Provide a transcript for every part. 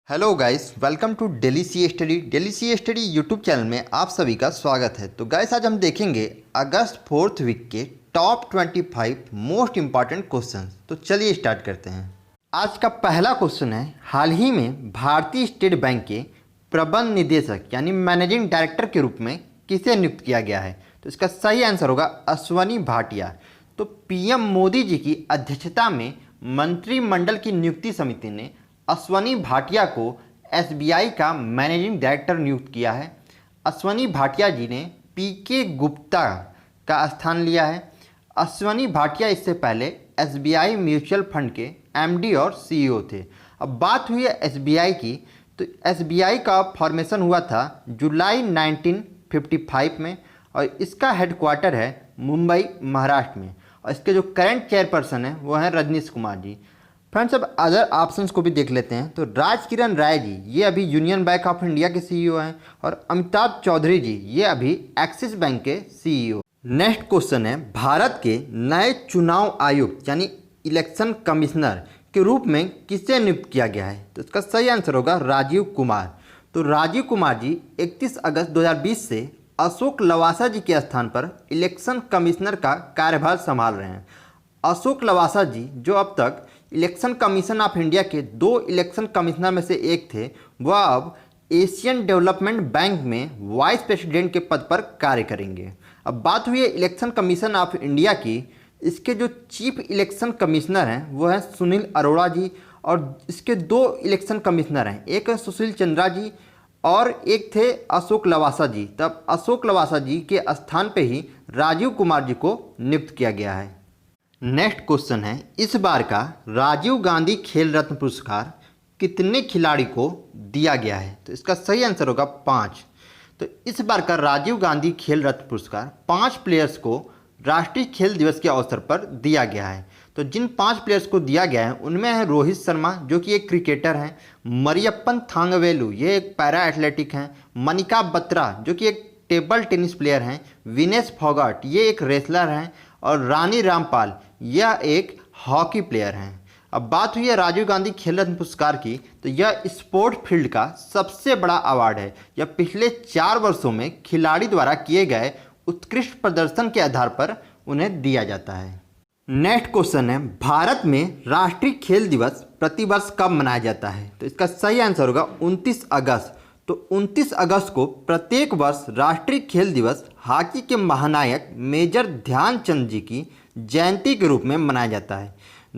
Hello guys, welcome to daily C study YouTube channel में आप सभी का स्वागत है। तो गाइस, आज हम देखेंगे अगस्त 4th वीक के टॉप 25 मोस्ट इंपॉर्टेंट क्वेश्चंस। तो चलिए स्टार्ट करते हैं। आज का पहला क्वेश्चन है, हाल ही में भारतीय स्टेट बैंक के प्रबंध निदेशक यानी मैनेजिंग डायरेक्टर के रूप में किसे नियुक्त किया गया है? तो इसका सही आंसर होगा अश्वनी भाटिया। तो पीएम मोदी जी की अध्यक्षता में मंत्रिमंडल की नियुक्ति समिति ने अश्वनी भाटिया को एसबीआई का मैनेजिंग डायरेक्टर नियुक्त किया है। अश्वनी भाटिया जी ने पीके गुप्ता का स्थान लिया है। अश्वनी भाटिया इससे पहले एसबीआई म्यूचुअल फंड के एमडी और सीईओ थे। अब बात हुई है एसबीआई की, तो एसबीआई का फॉर्मेशन हुआ था जुलाई 1955 में और इसका हेडक्वार्टर है मुंबई, महाराष्ट्र में। और इसके जो करंट चेयरपर्सन है वो हैं रजनीश कुमार जी। फ्रेंड्स, अब अदर ऑप्शंस को भी देख लेते हैं। तो राजकिरण राय जी ये अभी यूनियन बैंक ऑफ इंडिया के सीईओ हैं और अमिताभ चौधरी जी ये अभी एक्सिस बैंक के सीईओ। नेक्स्ट क्वेश्चन है, भारत के नए चुनाव आयुक्त यानी इलेक्शन कमिश्नर के रूप में किसे नियुक्त किया गया है? तो इसका सही आंसर होगा राजीव कुमार। तो राजीव कुमार जी 31 अगस्त 2020 से अशोक लवासा जी के स्थान पर इलेक्शन कमिश्नर का कार्यभार संभाल रहे हैं। अशोक लवासा जी जो अब तक इलेक्शन कमीशन ऑफ इंडिया के 2 इलेक्शन कमिश्नर में से एक थे, वह अब एशियन डेवलपमेंट बैंक में वाइस प्रेसिडेंट के पद पर कार्य करेंगे। अब बात हुई है इलेक्शन कमीशन ऑफ इंडिया की, इसके जो चीफ इलेक्शन कमिश्नर हैं वो हैं सुनील अरोड़ा जी और इसके 2 इलेक्शन कमिश्नर हैं, एक है सुशील चंद्रा जी और एक थे अशोक लवासा जी। तब अशोक लवासा जी के स्थान पे ही राजीव कुमार जी को नियुक्त किया गया है। नेक्स्ट क्वेश्चन है, इस बार का राजीव गांधी खेल रत्न पुरस्कार कितने खिलाड़ी को दिया गया है? तो इसका सही आंसर होगा 5। तो इस बार का राजीव गांधी खेल रत्न पुरस्कार 5 प्लेयर्स को राष्ट्रीय खेल दिवस के अवसर पर दिया गया है। तो जिन 5 प्लेयर्स को दिया गया है उनमें है रोहित शर्मा जो कि एक क्रिकेटर हैं, मरियप्पन थांगवेलु ये एक पैरा एथलेटिक हैं, मनिका बत्रा जो कि एक टेबल टेनिस प्लेयर हैं, विनेश फोगाट ये एक रेसलर हैं और रानी रामपाल यह एक हॉकी प्लेयर हैं। अब बात हुई है राजीव गांधी खेल रत्न पुरस्कार की, तो यह स्पोर्ट फील्ड का सबसे बड़ा अवार्ड है। यह पिछले 4 वर्षों में खिलाड़ी द्वारा किए गए उत्कृष्ट प्रदर्शन के आधार पर उन्हें दिया जाता है। नेक्स्ट क्वेश्चन है, भारत में राष्ट्रीय खेल दिवस प्रतिवर्ष कब मनाया जाता है? तो इसका सही आंसर होगा 29 अगस्त। तो 29 अगस्त को प्रत्येक वर्ष राष्ट्रीय खेल दिवस हॉकी के महानायक मेजर ध्यानचंद जी की जयंती के रूप में मनाया जाता है।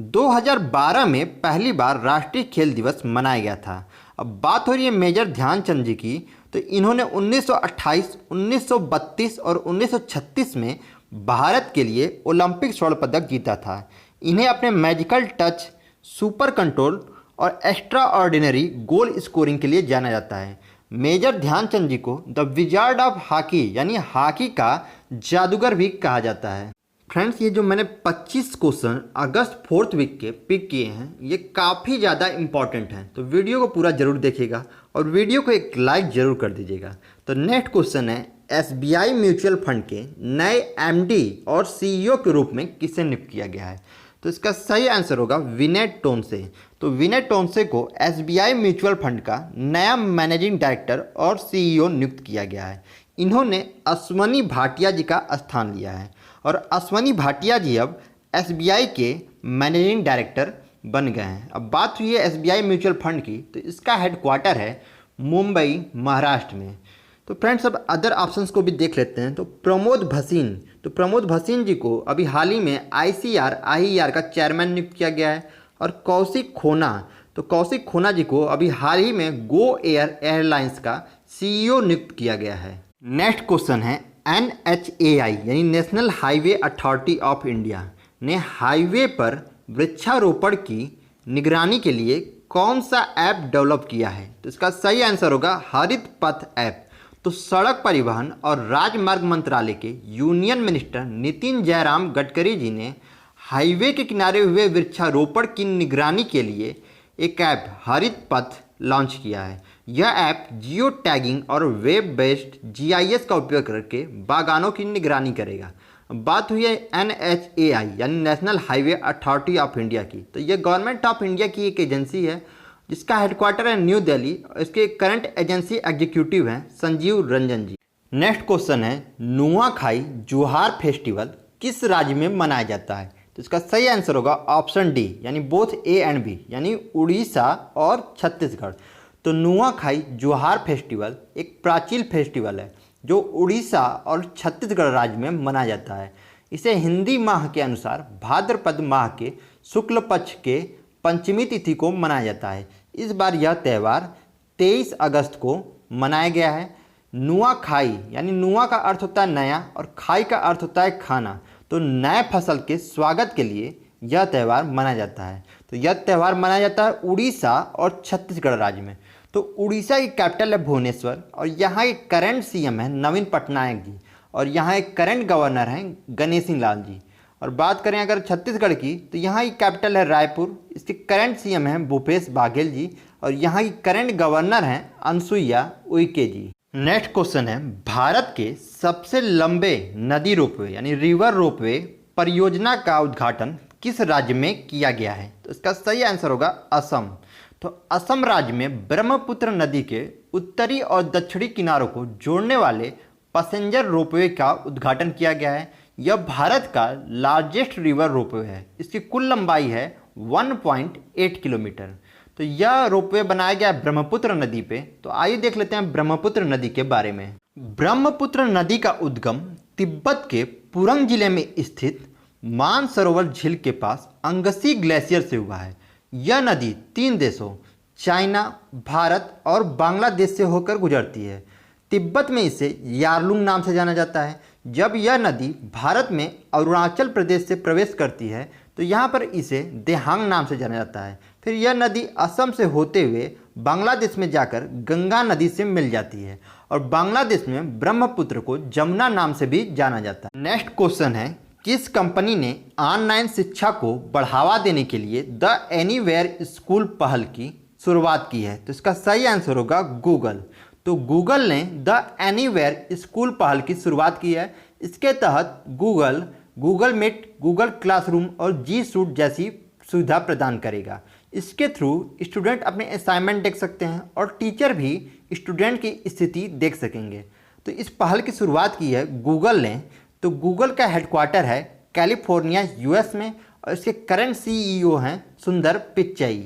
2012 में पहली बार राष्ट्रीय खेल दिवस मनाया गया था। अब बात हो रही है मेजर ध्यानचंद जी की, तो इन्होंने 1928, 1932 और 1936 में भारत के लिए ओलंपिक स्वर्ण पदक जीता था। इन्हें अपने मैजिकल टच, सुपर कंट्रोल और एक्स्ट्रा ऑर्डिनरी गोल स्कोरिंग के लिए जाना जाता है। मेजर ध्यानचंद जी को द विजार्ड ऑफ हॉकी यानी हॉकी का जादूगर भी कहा जाता है। फ्रेंड्स, ये जो मैंने 25 क्वेश्चन अगस्त 4th वीक के पिक किए हैं ये काफ़ी ज़्यादा इंपॉर्टेंट हैं, तो वीडियो को पूरा जरूर देखिएगा और वीडियो को एक लाइक जरूर कर दीजिएगा। तो नेक्स्ट क्वेश्चन है, एसबीआई म्यूचुअल फंड के नए एमडी और सीईओ के रूप में किसे नियुक्त किया गया है? तो इसका सही आंसर होगा विनय टोनसे। तो विनय टोनसे को एसबीआई म्यूचुअल फंड का नया मैनेजिंग डायरेक्टर और सीईओ नियुक्त किया गया है। इन्होंने अश्वनी भाटिया जी का स्थान लिया है और अश्वनी भाटिया जी अब एसबीआई के मैनेजिंग डायरेक्टर बन गए हैं। अब बात हुई है एसबीआई म्यूचुअल फंड की, तो इसका हेडक्वार्टर है मुंबई, महाराष्ट्र में। तो फ्रेंड्स, अब अदर ऑप्शंस को भी देख लेते हैं। तो प्रमोद भसीन, तो प्रमोद भसीन जी को अभी हाल ही में आईईआर का चेयरमैन नियुक्त किया गया है। और कौशिक खोना, तो कौशिक खोना जी को अभी हाल ही में गो एयर एयरलाइंस का सीईओ नियुक्त किया गया है। नेक्स्ट क्वेश्चन है, NHAI यानी national highway authority of India ने हाईवे पर वृक्षारोपण की निगरानी के लिए कौन सा ऐप डेवलप किया है? तो इसका सही आंसर होगा हरित पथ ऐप। तो सड़क परिवहन और राजमार्ग मंत्रालय के यूनियन मिनिस्टर नितिन जयराम गडकरी जी ने हाईवे के किनारे हुए वृक्षारोपण की निगरानी के लिए एक ऐप हरित पथ लॉन्च किया है। यह ऐप जियो टैगिंग और वेब बेस्ड जीआईएस का उपयोग करके बागानों की निगरानी करेगा। बात हुई है NHAI यानी national highway authority of India की, तो यह गवर्नमेंट ऑफ इंडिया की एक एजेंसी है जिसका हेडक्वार्टर है न्यू दिल्ली और इसके करंट एजेंसी एग्जीक्यूटिव हैं संजीव रंजन जी। नेक्स्ट क्वेश्चन है नुआखाई जुहार फेस्टिवल किस राज्य में मनाया जाता है? तो इसका सही आंसर होगा ऑप्शन डी, यानी बोथ ए एंड बी, यानी उड़ीसा और छत्तीसगढ़। तो नुआखाई जुहार फेस्टिवल एक प्राचीन फेस्टिवल है जो उड़ीसा और छत्तीसगढ़ राज्य में मनाया जाता है। इसे हिंदी माह के अनुसार भाद्रपद माह के शुक्ल पक्ष के पंचमी तिथि को मनाया जाता है। इस बार यह त्यौहार 23 अगस्त को मनाया गया है। नुआखाई यानी नुआ का अर्थ होता है नया और खाई का अर्थ होता है खाना, तो नए फसल के स्वागत के लिए यह त्यौहार मनाया जाता है। तो यह त्यौहार मनाया जाता है उड़ीसा और छत्तीसगढ़ राज्य में। तो उड़ीसा की कैपिटल है भुवनेश्वर और यहाँ के करंट सीएम है नवीन पटनायक जी और यहाँ एक करंट गवर्नर हैं गणेशी लाल जी। और बात करें अगर छत्तीसगढ़ की तो यहाँ की कैपिटल है रायपुर, इसके करंट सीएम हैं भूपेश बाघेल जी और यहाँ की करंट गवर्नर हैं अनुसुईया उइके जी। नेक्स्ट क्वेश्चन है भारत के सबसे लंबे नदी रोपवे यानी रिवर रोपवे परियोजना का उद्घाटन किस राज्य में किया गया है? तो इसका सही आंसर होगा असम। तो असम राज्य में ब्रह्मपुत्र नदी के उत्तरी और दक्षिणी किनारों को जोड़ने वाले पैसेंजर रोपवे का उद्घाटन किया गया है। यह भारत का लार्जेस्ट रिवर रोपवे है। इसकी कुल लंबाई है 1.8 किलोमीटर। तो यह रोपवे बनाया गया है ब्रह्मपुत्र नदी पे। तो आइए देख लेते हैं ब्रह्मपुत्र नदी के बारे में। ब्रह्मपुत्र नदी का उद्गम तिब्बत के पुरंग जिले में स्थित मानसरोवर झील के पास अंगसी ग्लेशियर से हुआ है। यह नदी 3 देशों चाइना, भारत और बांग्लादेश से होकर गुजरती है। तिब्बत में इसे यारलुंग नाम से जाना जाता है। जब यह नदी भारत में अरुणाचल प्रदेश से प्रवेश करती है तो यहाँ पर इसे देहांग नाम से जाना जाता है। फिर यह नदी असम से होते हुए बांग्लादेश में जाकर गंगा नदी से मिल जाती है और बांग्लादेश में ब्रह्मपुत्र को जमुना नाम से भी जाना जाता है। नेक्स्ट क्वेश्चन है किस कंपनी ने ऑनलाइन शिक्षा को बढ़ावा देने के लिए द एनीवेयर स्कूल पहल की शुरुआत की है? तो इसका सही आंसर होगा गूगल। तो गूगल ने द एनीवेयर स्कूल पहल की शुरुआत की है। इसके तहत गूगल मीट, गूगल क्लासरूम और जी सूट जैसी सुविधा प्रदान करेगा। इसके थ्रू स्टूडेंट अपने असाइनमेंट देख सकते हैं और टीचर भी स्टूडेंट की स्थिति देख सकेंगे। तो इस पहल की शुरुआत की है गूगल ने। तो गूगल का हेडक्वार्टर है कैलिफोर्निया यूएस में और इसके करंट सीईओ हैं सुंदर पिच्चई।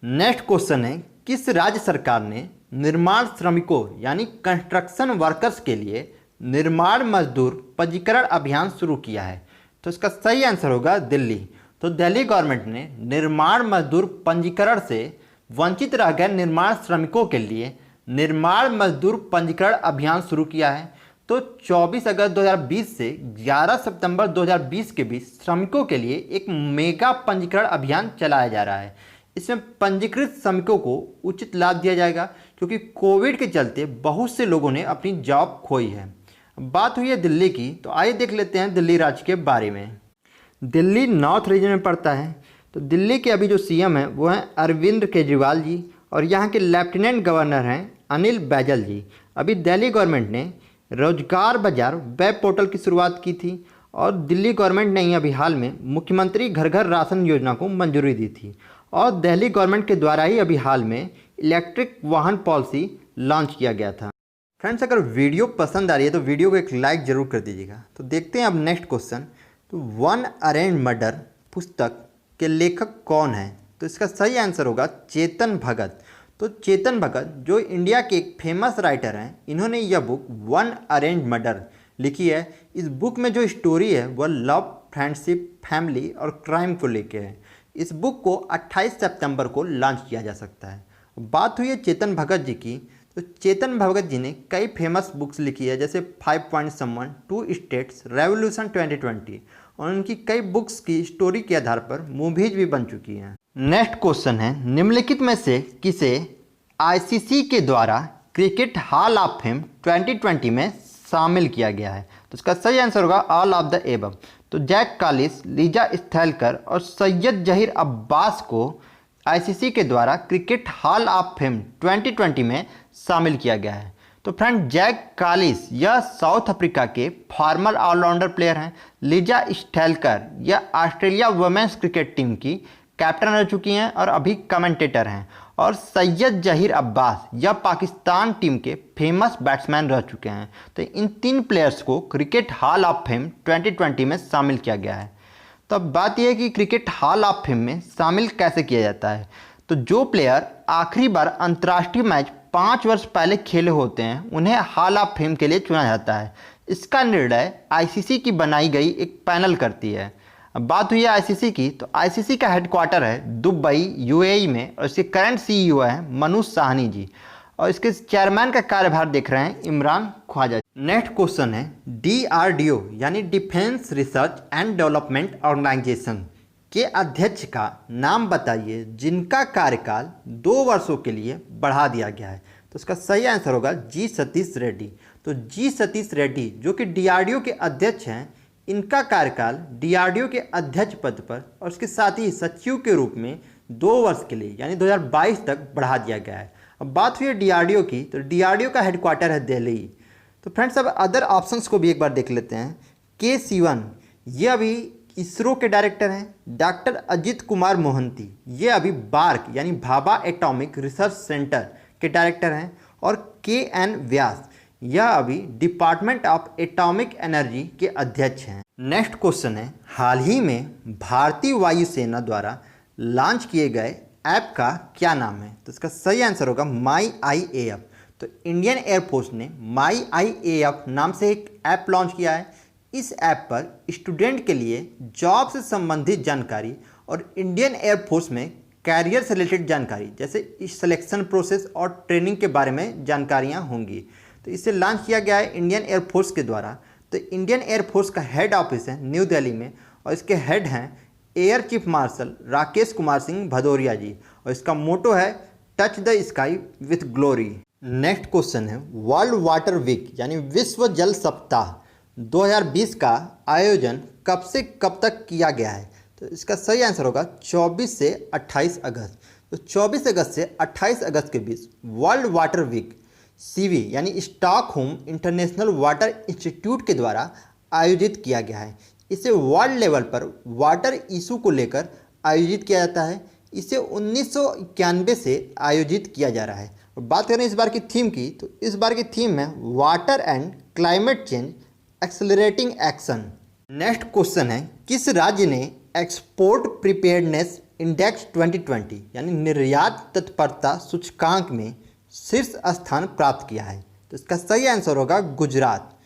नेक्स्ट क्वेश्चन है किस राज्य सरकार ने निर्माण श्रमिकों यानी कंस्ट्रक्शन वर्कर्स के लिए निर्माण मजदूर पंजीकरण अभियान शुरू किया है? तो इसका सही आंसर होगा दिल्ली। तो दिल्ली गवर्नमेंट ने निर्माण मजदूर पंजीकरण से वंचित रह गए निर्माण श्रमिकों के लिए निर्माण मजदूर पंजीकरण अभियान शुरू किया है। तो 24 अगस्त 2020 से 11 सितंबर 2020 के बीच श्रमिकों के लिए एक मेगा पंजीकरण अभियान चलाया जा रहा है। इसमें पंजीकृत श्रमिकों को उचित लाभ दिया जाएगा क्योंकि कोविड के चलते बहुत से लोगों ने अपनी जॉब खोई है। बात हुई है दिल्ली की, तो आइए देख लेते हैं दिल्ली राज्य के बारे में। दिल्ली नॉर्थ रीजन में पड़ता है। तो दिल्ली के अभी जो सीएम हैं वो हैं अरविंद केजरीवाल जी और यहाँ के लेफ्टिनेंट गवर्नर हैं अनिल बैजल जी। अभी दिल्ली गवर्नमेंट ने रोजगार बाजार वेब पोर्टल की शुरुआत की थी और दिल्ली गवर्नमेंट ने अभी हाल में मुख्यमंत्री घर घर राशन योजना को मंजूरी दी थी और दिल्ली गवर्नमेंट के द्वारा ही अभी हाल में इलेक्ट्रिक वाहन पॉलिसी लॉन्च किया गया था। फ्रेंड्स, अगर वीडियो पसंद आ रही है तो वीडियो को एक लाइक जरूर कर दीजिएगा। तो देखते हैं अब नेक्स्ट क्वेश्चन। तो वन अरेंज मर्डर पुस्तक के लेखक कौन है? तो इसका सही आंसर होगा चेतन भगत। तो चेतन भगत जो इंडिया के एक फेमस राइटर हैं, इन्होंने यह बुक वन अरेंज मर्डर लिखी है। इस बुक में जो स्टोरी है वह लव, फ्रेंडशिप, फैमिली और क्राइम को लेके है। इस बुक को 28 सितंबर को लॉन्च किया जा सकता है। बात हुई है चेतन भगत जी की। तो चेतन भगत जी ने कई फेमस बुक्स लिखी है जैसे 5 पॉइंट समवन, 2 स्टेट्स, रेवोल्यूशन 2020 और उनकी कई बुक्स की स्टोरी के आधार पर मूवीज भी बन चुकी हैं। नेक्स्ट क्वेश्चन है निम्नलिखित में से किसे आईसीसी के द्वारा क्रिकेट हॉल ऑफ फेम 2020 में शामिल किया गया है? तो इसका सही आंसर होगा ऑल ऑफ द एबव। तो जैक कालिस, लीजा स्थैलकर और सैयद जहीर अब्बास को आईसीसी के द्वारा क्रिकेट हॉल ऑफ फेम 2020 में शामिल किया गया है। तो फ्रेंड, जैक कालिस यह साउथ अफ्रीका के फॉर्मर ऑलराउंडर प्लेयर हैं। लीजा स्थैलकर यह ऑस्ट्रेलिया वुमेन्स क्रिकेट टीम की कैप्टन रह चुकी हैं और अभी कमेंटेटर हैं। और सैयद जहीर अब्बास यह पाकिस्तान टीम के फेमस बैट्समैन रह चुके हैं। तो इन 3 प्लेयर्स को क्रिकेट हॉल ऑफ फेम 2020 में शामिल किया गया है। तो अब बात यह है कि क्रिकेट हॉल ऑफ फेम में शामिल कैसे किया जाता है। तो जो प्लेयर आखिरी बार अंतर्राष्ट्रीय मैच 5 वर्ष पहले खेले होते हैं उन्हें हॉल ऑफ फेम के लिए चुना जाता है। इसका निर्णय आईसीसी की बनाई गई एक पैनल करती है। अब बात हुई है आईसीसी की, तो आईसीसी का हेडक्वार्टर है दुबई यूएई में और इसके करंट सीईओ हैं मनोज साहनी जी और इसके चेयरमैन का कार्यभार देख रहे हैं इमरान ख्वाजा। नेक्स्ट क्वेश्चन है डीआरडीओ यानी defence research and development organisation के अध्यक्ष का नाम बताइए जिनका कार्यकाल 2 वर्षों के लिए बढ़ा दिया गया है। तो इसका सही आंसर होगा जी सतीश रेड्डी। तो जी सतीश रेड्डी जो कि डीआरडीओ के अध्यक्ष हैं, इनका कार्यकाल डीआरडीओ के अध्यक्ष पद पर और उसके साथ ही सचिव के रूप में 2 वर्ष के लिए यानी 2022 तक बढ़ा दिया गया है। अब बात हुई है डीआरडीओ की, तो डीआरडीओ का हेडक्वार्टर है दिल्ली। तो फ्रेंड्स अब अदर ऑप्शंस को भी एक बार देख लेते हैं। के सिवन ये अभी इसरो के डायरेक्टर हैं। डॉक्टर अजित कुमार मोहंती ये अभी बार्क यानी भाभा एटॉमिक रिसर्च सेंटर के डायरेक्टर हैं। और के एन व्यास यह अभी डिपार्टमेंट ऑफ एटॉमिक एनर्जी के अध्यक्ष हैं। नेक्स्ट क्वेश्चन है हाल ही में भारतीय वायुसेना द्वारा लॉन्च किए गए ऐप का क्या नाम है। तो इसका सही आंसर होगा माई आई ए एफ। तो इंडियन एयरफोर्स ने माई आई ए एफ नाम से एक ऐप लॉन्च किया है। इस ऐप पर स्टूडेंट के लिए जॉब से संबंधित जानकारी और इंडियन एयरफोर्स में कैरियर से रिलेटेड जानकारी जैसे सिलेक्शन प्रोसेस और ट्रेनिंग के बारे में जानकारियाँ होंगी। तो इसे लॉन्च किया गया है इंडियन एयरफोर्स के द्वारा। तो इंडियन एयरफोर्स का हेड ऑफिस है न्यू दिल्ली में और इसके हेड हैं air chief marshal Rakesh Kumar Singh Bhadauria ji और इसका मोटो है touch the sky with glory. Next question है वर्ल्ड वाटर वीक यानी विश्व जल सप्ताह 2020 का आयोजन कब से कब तक किया गया है। तो इसका सही आंसर होगा 24 से 28 अगस्त। तो 24 अगस्त से 28 अगस्त के बीच वर्ल्ड वाटर वीक सीवी यानी स्टॉकहोम इंटरनेशनल वाटर इंस्टीट्यूट के द्वारा आयोजित किया गया है। इसे वर्ल्ड लेवल पर वाटर इशू को लेकर आयोजित किया जाता है। इसे 1991 से आयोजित किया जा रहा है। और बात करें इस बार की थीम की, तो इस बार की थीम है water and climate change accelerating action. Next question है किस राज्य ने एक्सपोर्ट प्रिपेयर्डनेस इंडेक्स 2020 यानी निर्यात तत्परता सूचकांक में शीर्ष स्थान प्राप्त किया है। तो इसका सही आंसर होगा गुजरात।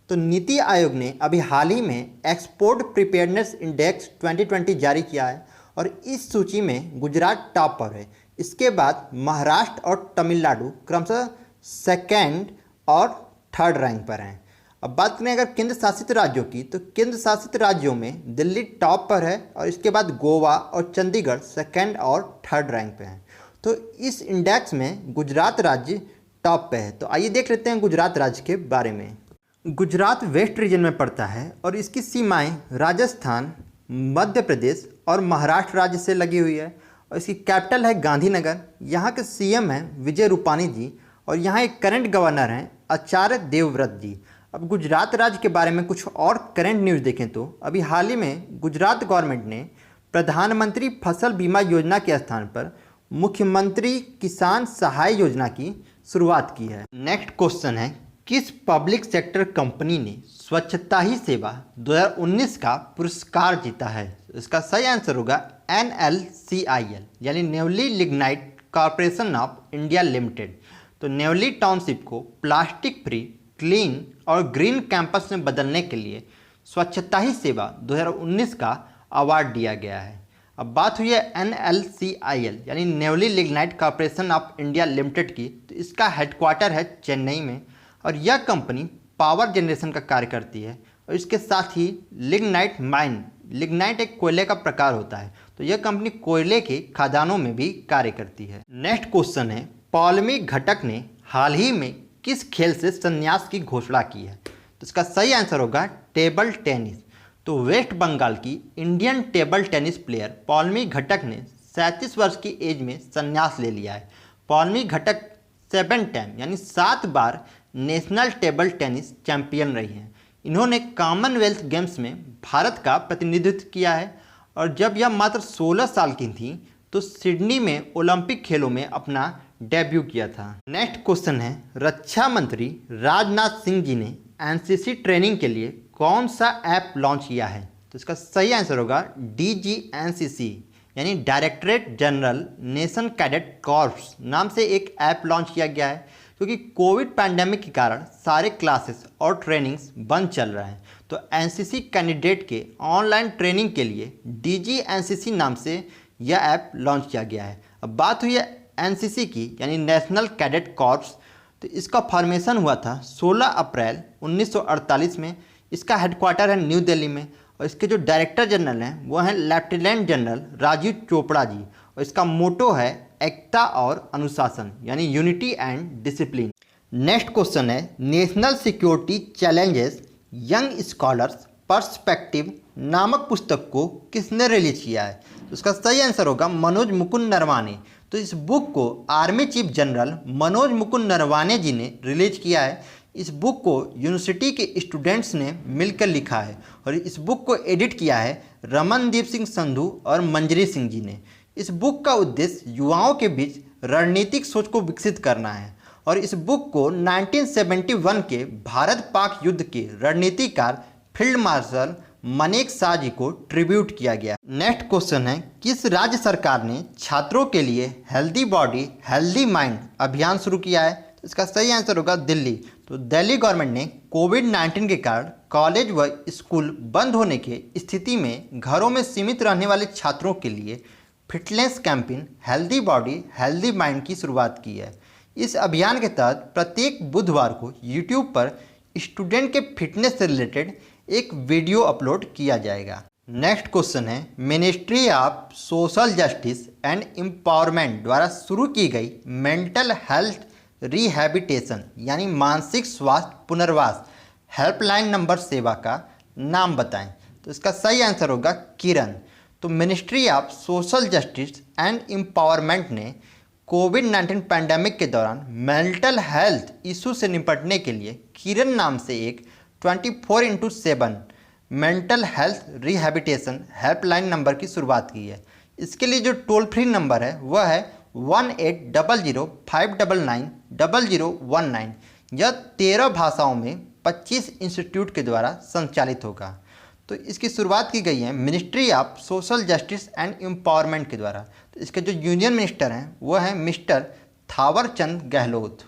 तो नीति आयोग ने अभी हाल ही में एक्सपोर्ट प्रिपेयर्डनेस इंडेक्स 2020 जारी किया है और इस सूची में गुजरात टॉप पर है। इसके बाद महाराष्ट्र और तमिलनाडु क्रमशः 2nd और 3rd रैंक पर हैं। अब बात करें अगर केंद्र शासित राज्यों की, तो केंद्र शासित राज्यों में दिल्ली टॉप पर है और इसके बाद गोवा और चंडीगढ़ 2nd और 3rd रैंक पे हैं। तो इस इंडेक्स में गुजरात राज्य टॉप पे है। तो आइए देख लेते हैं गुजरात राज्य के बारे में। गुजरात वेस्ट रीजन में पड़ता है और इसकी सीमाएं राजस्थान, मध्य प्रदेश और महाराष्ट्र राज्य से लगी हुई है और इसकी कैपिटल है गांधीनगर। यहाँ के सीएम हैं विजय रूपाणी जी और यहाँ एक करंट गवर्नर हैं आचार्य देवव्रत जी। अब गुजरात राज्य के बारे में कुछ और करंट न्यूज़ देखें तो अभी हाल ही में गुजरात गवर्नमेंट ने प्रधानमंत्री फसल बीमा योजना के स्थान पर मुख्यमंत्री किसान सहाय योजना की शुरुआत की है। नेक्स्ट क्वेश्चन है किस पब्लिक सेक्टर कंपनी ने स्वच्छता ही सेवा 2019 का पुरस्कार जीता है। इसका सही आंसर होगा NLCIL यानी Neyveli lignite corporation of India limited. तो नेवली टाउनशिप को प्लास्टिक फ्री, क्लीन और ग्रीन कैंपस में बदलने के लिए स्वच्छता ही सेवा 2019 का अवार्ड दिया गया है। अब बात हुई है NLCIL यानी Neyveli lignite corporation of India limited की। तो इसका हेडक्वार्टर है चेन्नई में और यह कंपनी पावर जनरेशन का कार्य करती है और इसके साथ ही लिग्नाइट माइन, लिग्नाइट एक कोयले का प्रकार होता है, तो यह कंपनी कोयले के खदानों में भी कार्य करती है। नेक्स्ट क्वेश्चन है पौलमी घटक ने हाल ही में किस खेल से संन्यास की घोषणा की है। तो इसका सही आंसर होगा टेबल टेनिस। तो वेस्ट बंगाल की Indian table tennis player Paulami घटक ने 37 वर्ष की एज में संन्यास ले लिया है। पौलमी घटक 7 टाइम यानी 7 बार नेशनल टेबल टेनिस चैंपियन रही हैं। इन्होंने कॉमनवेल्थ गेम्स में भारत का प्रतिनिधित्व किया है और जब यह मात्र 16 साल की थी तो सिडनी में ओलंपिक खेलों में अपना डेब्यू किया था। नेक्स्ट क्वेश्चन है, रक्षा मंत्री राजनाथ सिंह जी ने एनसीसी ट्रेनिंग के लिए कौन सा ऐप लॉन्च किया है? तो इसका सही आंसर होगा DGNCC यानी directorate general nation cadet corps नाम से एक ऐप लॉन्च किया गया है, क्योंकि कोविड पैंडेमिक के कारण सारे क्लासेस और ट्रेनिंग्स बंद चल रहे हैं। तो एनसीसी कैंडिडेट के ऑनलाइन ट्रेनिंग के लिए DGNCC नाम से यह ऐप लॉन्च किया गया है। अब बात हुई है एनसीसी की यानी नेशनल कैडेट कॉर्प्स, तो इसका फॉर्मेशन हुआ था 16 अप्रैल 1948 में। इसका हेडक्वार्टर है न्यू दिल्ली में और इसके जो डायरेक्टर जनरल हैं वो हैं लेफ्टिनेंट जनरल राजीव चोपड़ा जी, और इसका मोटो है एकता और अनुशासन यानी unity and discipline. Next question है, national security challenges young scholars perspective नामक पुस्तक को किसने रिलीज किया है? तो इसका सही आंसर होगा मनोज मुकुंद नरवाने। तो इस बुक को army chief general Manoj Mukund Naravane ji ने रिलीज किया है। इस बुक को यूनिवर्सिटी के स्टूडेंट्स ने मिलकर लिखा है और इस बुक को एडिट किया है रमनदीप सिंह संधू और मंजरी सिंह जी ने। इस बुक का उद्देश्य युवाओं के बीच रणनीतिक सोच को विकसित करना है और इस बुक को 1971 के भारत पाक युद्ध के रणनीतिकार फील्ड मार्शल मनेक शॉ जी को ट्रिब्यूट किया गया। नेक्स्ट क्वेश्चन है, किस राज्य सरकार ने छात्रों के लिए हेल्दी बॉडी हेल्दी माइंड अभियान शुरू किया है? तो इसका सही आंसर होगा दिल्ली। तो दिल्ली गवर्नमेंट ने कोविड-19 के कारण कॉलेज व स्कूल बंद होने की स्थिति में घरों में सीमित रहने वाले छात्रों के लिए fitness campaign healthy body healthy mind की शुरुआत की है। इस अभियान के तहत प्रत्येक बुधवार को यूट्यूब पर स्टूडेंट के फिटनेस से रिलेटेड एक वीडियो अपलोड किया जाएगा। नेक्स्ट क्वेश्चन है, ministry of social justice and empowerment द्वारा शुरू की गई मेंटल हेल्थ रिहैबिलिटेशन यानी मानसिक स्वास्थ्य पुनर्वास हेल्पलाइन नंबर सेवा का नाम बताएं। तो इसका सही आंसर होगा किरण। तो ministry of social justice and empowerment ने कोविड-19 पैंडेमिक के दौरान मेंटल हेल्थ इशू से निपटने के लिए किरण नाम से एक 24x7 mental health rehabilitation helpline number की शुरुआत की है। इसके लिए जो टोल फ्री नंबर है वह है 1800-599-0019। यह 13 भाषाओं में 25 इंस्टीट्यूट के द्वारा संचालित होगा। तो इसकी शुरुआत की गई है ministry of social justice and empowerment के द्वारा। तो इसके जो यूनियन मिनिस्टर हैं वो हैं mister Thawarchand Gehlot.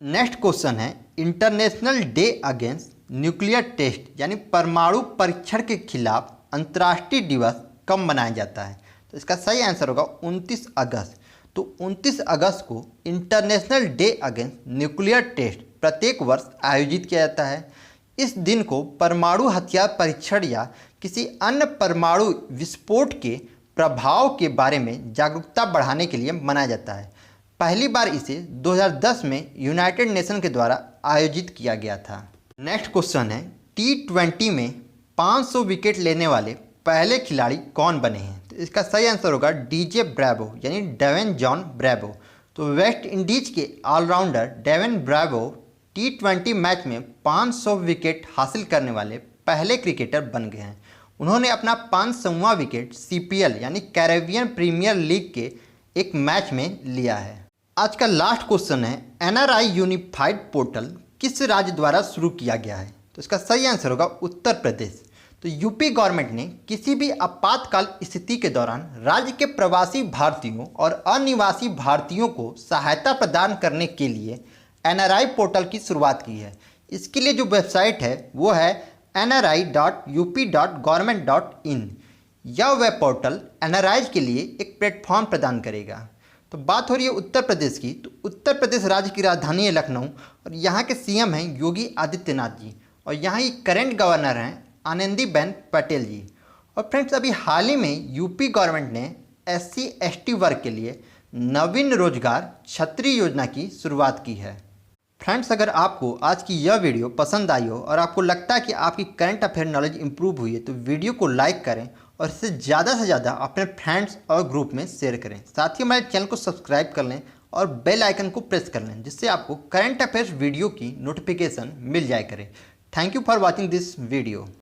Next question है, international day against nuclear test यानी परमाणु परीक्षण के खिलाफ अंतर्राष्ट्रीय दिवस कब मनाया जाता है? तो इसका सही आंसर होगा 29 अगस्त। तो 29 अगस्त को international day against nuclear test प्रत्येक वर्ष आयोजित किया जाता है। इस दिन को परमाणु हथियार परीक्षण या किसी अन्य परमाणु विस्फोट के प्रभाव के बारे में जागरूकता बढ़ाने के लिए मनाया जाता है। पहली बार इसे 2010 में यूनाइटेड नेशन के द्वारा आयोजित किया गया था। नेक्स्ट क्वेश्चन है, T20 में 500 विकेट लेने वाले पहले खिलाड़ी कौन बने हैं? तो इसका सही आंसर होगा DJ ब्रावो यानी डेवन जॉन ब्रावो। तो वेस्ट इंडीज के allrounder Dwayne Bravo T20 match में 500 विकेट हासिल करने वाले पहले क्रिकेटर बन गए हैं। उन्होंने अपना 500वां विकेट CPL यानी कैरेबियन प्रीमियर लीग के एक मैच में लिया है। आज का लास्ट क्वेश्चन है, NRI यूनिफाइड पोर्टल किस राज्य द्वारा शुरू किया गया है? तो इसका सही आंसर होगा उत्तर प्रदेश। तो यूपी गवर्नमेंट ने किसी भी आपातकाल स्थिति के दौरान राज्य के प्रवासी भारतीयों और अनिवासी भारतीयों को सहायता प्रदान करने के लिए NRI पोर्टल की शुरुआत की है। इसके लिए जो वेबसाइट है वो है nri.up.government.in। यह वेब पोर्टल NRIs के लिए एक प्लेटफॉर्म प्रदान करेगा। तो बात हो रही है उत्तर प्रदेश की, तो उत्तर प्रदेश राज्य की राजधानी है लखनऊ और यहाँ के CM हैं योगी आदित्यनाथ जी और यहाँ की करेंट गवर्नर हैं आनंदीबेन पटेल जी। और फ्रेंड्स, अभी हाल ही में यूपी गवर्नमेंट ने SC/ST वर्ग के लिए नवीन रोजगार छतरी योजना की शुरुआत की है। फ्रेंड्स, अगर आपको आज की यह वीडियो पसंद आई हो और आपको लगता है कि आपकी करंट अफेयर नॉलेज इंप्रूव हुई है तो वीडियो को लाइक करें और इसे ज़्यादा से ज़्यादा अपने फ्रेंड्स और ग्रुप में शेयर करें। साथ ही हमारे चैनल को सब्सक्राइब कर लें और बेल आइकन को प्रेस कर लें, जिससे आपको करंट अफेयर्स वीडियो की नोटिफिकेशन मिल जाया करे। Thank you for watching this video.